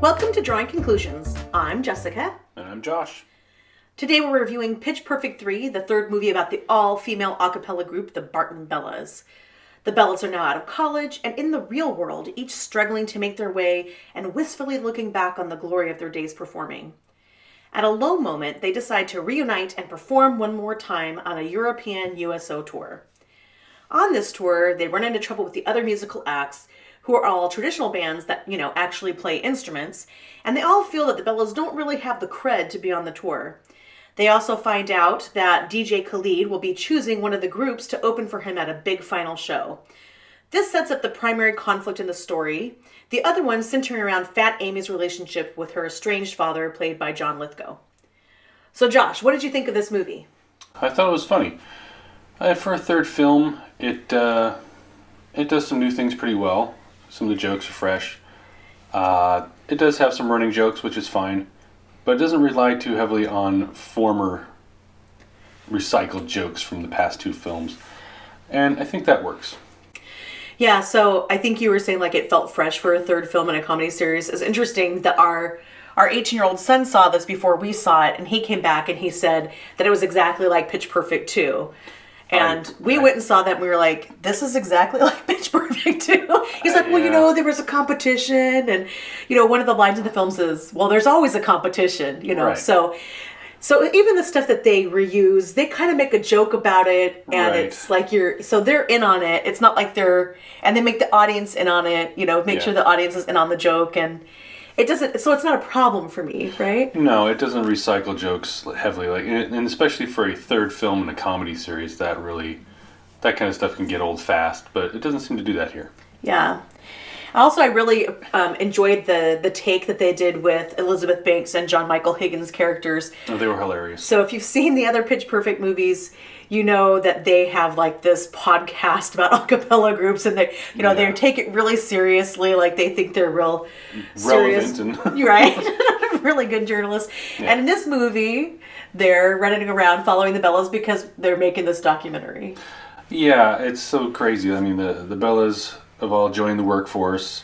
Welcome to Drawing Conclusions. I'm Jessica. And I'm Josh. Today we're reviewing Pitch Perfect 3, the third movie about the all-female a cappella group, the Barton Bellas. The Bellas are now out of college and in the real world, each struggling to make their way and wistfully looking back on the glory of their days performing. At a low moment, they decide to reunite and perform one more time on a European USO tour. On this tour, they run into trouble with the other musical acts, who are all traditional bands that, actually play instruments, and they all feel that the Bellas don't really have the cred to be on the tour. They also find out that DJ Khalid will be choosing one of the groups to open for him at a big final show. This sets up the primary conflict in the story, the other one centering around Fat Amy's relationship with her estranged father, played by John Lithgow. So Josh, what did you think of this movie? I thought it was funny. For a third film, it does some new things pretty well. Some of the jokes are fresh. It does have some running jokes, which is fine. But it doesn't rely too heavily on former recycled jokes from the past two films. And I think that works. Yeah, so I think you were saying like it felt fresh for a third film in a comedy series. It's interesting that our 18-year-old son saw this before we saw it, and he came back and he said that it was exactly like Pitch Perfect 2. And we went and saw that and we were like, this is exactly like Pitch Perfect 2. He's like, well, there was a competition. And, one of the lines in the films is, well, there's always a competition, Right. So even the stuff that they reuse, they kind of make a joke about it. And It's like so they're in on it. It's not like and they make the audience in on it, make sure the audience is in on the joke. And so it's not a problem for me, right? No, it doesn't recycle jokes heavily, and especially for a third film in a comedy series, that kind of stuff can get old fast, but it doesn't seem to do that here. Yeah. Also, I really enjoyed the take that they did with Elizabeth Banks and John Michael Higgins' characters. Oh, they were hilarious. So if you've seen the other Pitch Perfect movies, you know that they have like this podcast about a cappella groups, and they take it really seriously, like they think they're real serious. Relevant and You're right. Really good journalists. Yeah. And in this movie, they're running around following the Bellas because they're making this documentary. Yeah, it's so crazy. I mean, the Bellas have all joined the workforce,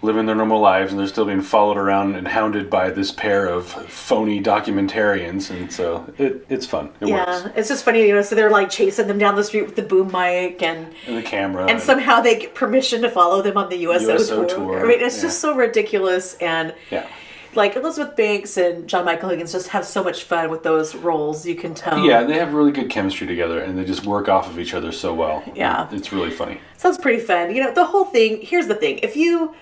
living their normal lives, and they're still being followed around and hounded by this pair of phony documentarians, and so it's fun. It works. Yeah, it's just funny, so they're like chasing them down the street with the boom mic and the camera, and somehow they get permission to follow them on the USO tour. I mean, it's just so ridiculous, and like Elizabeth Banks and John Michael Higgins just have so much fun with those roles. You can tell. Yeah, they have really good chemistry together, and they just work off of each other so well. Yeah, it's really funny. Sounds pretty fun. The whole thing. Here's the thing: if you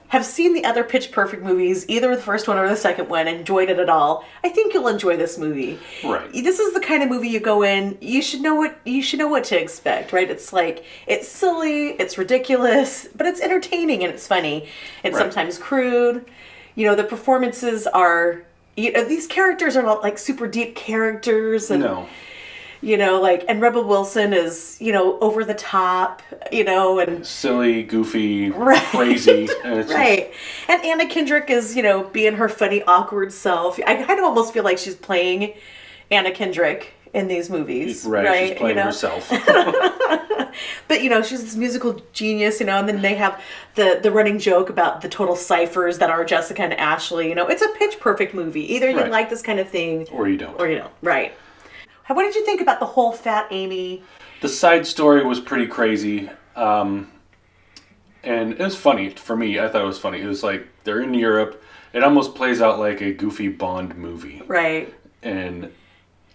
have seen the other Pitch Perfect movies, either the first one or the second one, and enjoyed it at all, I think you'll enjoy this movie. Right. This is the kind of movie you go in, you should know what to expect, right? It's like, it's silly, it's ridiculous, but it's entertaining and it's funny. It's sometimes crude. The performances are, these characters are not like super deep characters, and no. And Rebel Wilson is, over the top, and silly, goofy, crazy. And right. And Anna Kendrick is, being her funny, awkward self. I kind of almost feel like she's playing Anna Kendrick in these movies. Right. She's playing herself. But, she's this musical genius, and then they have the running joke about the total ciphers that are Jessica and Ashley. It's a Pitch Perfect movie. Either you like this kind of thing. Or you don't. Right. What did you think about the whole Fat Amy? The side story was pretty crazy. And it was funny for me. I thought it was funny. It was like they're in Europe. It almost plays out like a goofy Bond movie. Right. And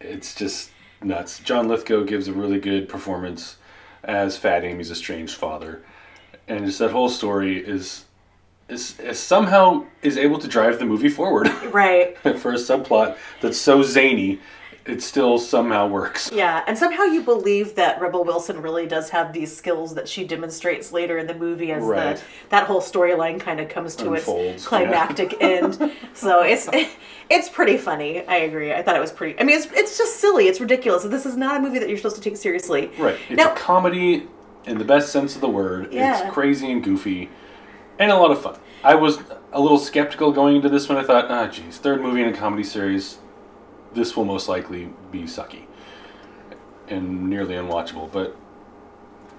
it's just nuts. John Lithgow gives a really good performance as Fat Amy's estranged father. And just that whole story is somehow is able to drive the movie forward. Right. For a subplot that's so zany, it still somehow works. Yeah, and somehow you believe that Rebel Wilson really does have these skills that she demonstrates later in the movie as that whole storyline kind of comes to its climactic end. So it's pretty funny. I agree. I thought it was pretty. I mean, it's just silly. It's ridiculous. This is not a movie that you're supposed to take seriously. Right. It's a comedy in the best sense of the word. Yeah. It's crazy and goofy and a lot of fun. I was a little skeptical going into this one. I thought, third movie in a comedy series. This will most likely be sucky and nearly unwatchable, but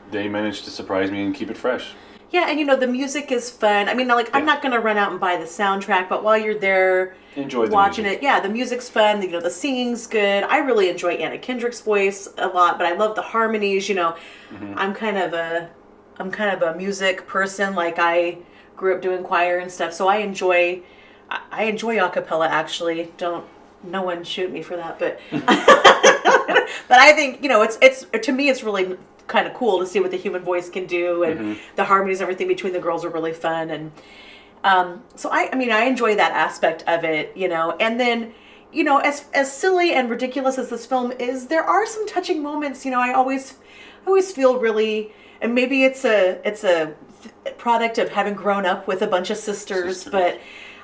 they managed to surprise me and keep it fresh. Yeah, and the music is fun. I mean, like, I'm not going to run out and buy the soundtrack, but while you're there Enjoy the watching music. it, yeah, the music's fun. The singing's good. I really enjoy Anna Kendrick's voice a lot, but I love the harmonies. I'm kind of a music person. Like, I grew up doing choir and stuff, so I enjoy a cappella. Actually, don't no one shoot me for that, but but I think it's to me it's really kind of cool to see what the human voice can do, and the harmonies and everything between the girls are really fun. And so I mean, I enjoy that aspect of it, and then as silly and ridiculous as this film is, there are some touching moments. I always feel really, and maybe it's a product of having grown up with a bunch of sisters. But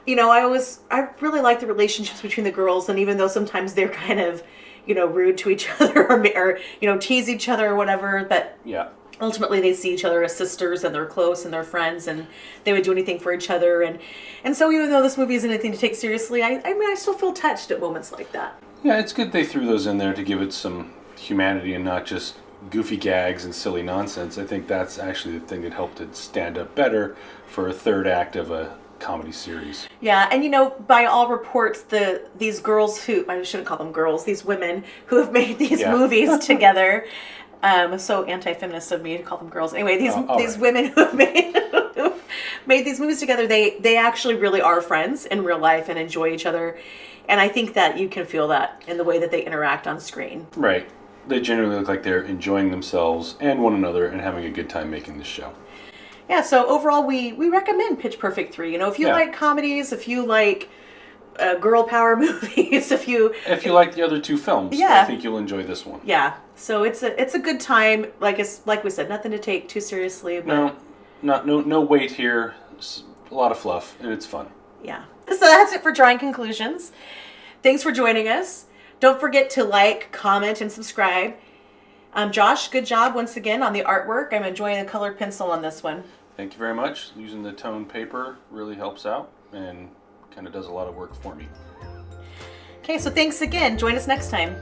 I really like the relationships between the girls, and even though sometimes they're kind of rude to each other, or tease each other or whatever, but Yeah. ultimately they see each other as sisters, and they're close, and they're friends, and they would do anything for each other. And so even though this movie isn't anything to take seriously, I mean, I still feel touched at moments like that. Yeah, it's good they threw those in there to give it some humanity and not just goofy gags and silly nonsense. I think that's actually the thing that helped it stand up better for a third act of a comedy series. Yeah, and by all reports, these girls who, I shouldn't call them girls, these women who have made these movies together, so anti-feminist of me to call them girls. Anyway, these right. women who have made these movies together, they actually really are friends in real life and enjoy each other. And I think that you can feel that in the way that they interact on screen. Right. They generally look like they're enjoying themselves and one another and having a good time making this show. Yeah, so overall, we recommend Pitch Perfect 3. If you like comedies, if you like girl power movies, if you like the other two films, I think you'll enjoy this one. Yeah, so it's a good time. Like we said, nothing to take too seriously. But No weight here. It's a lot of fluff, and it's fun. Yeah. So that's it for Drawing Conclusions. Thanks for joining us. Don't forget to like, comment, and subscribe. Josh, good job once again on the artwork. I'm enjoying the colored pencil on this one. Thank you very much. Using the toned paper really helps out and kind of does a lot of work for me. Okay, so thanks again. Join us next time.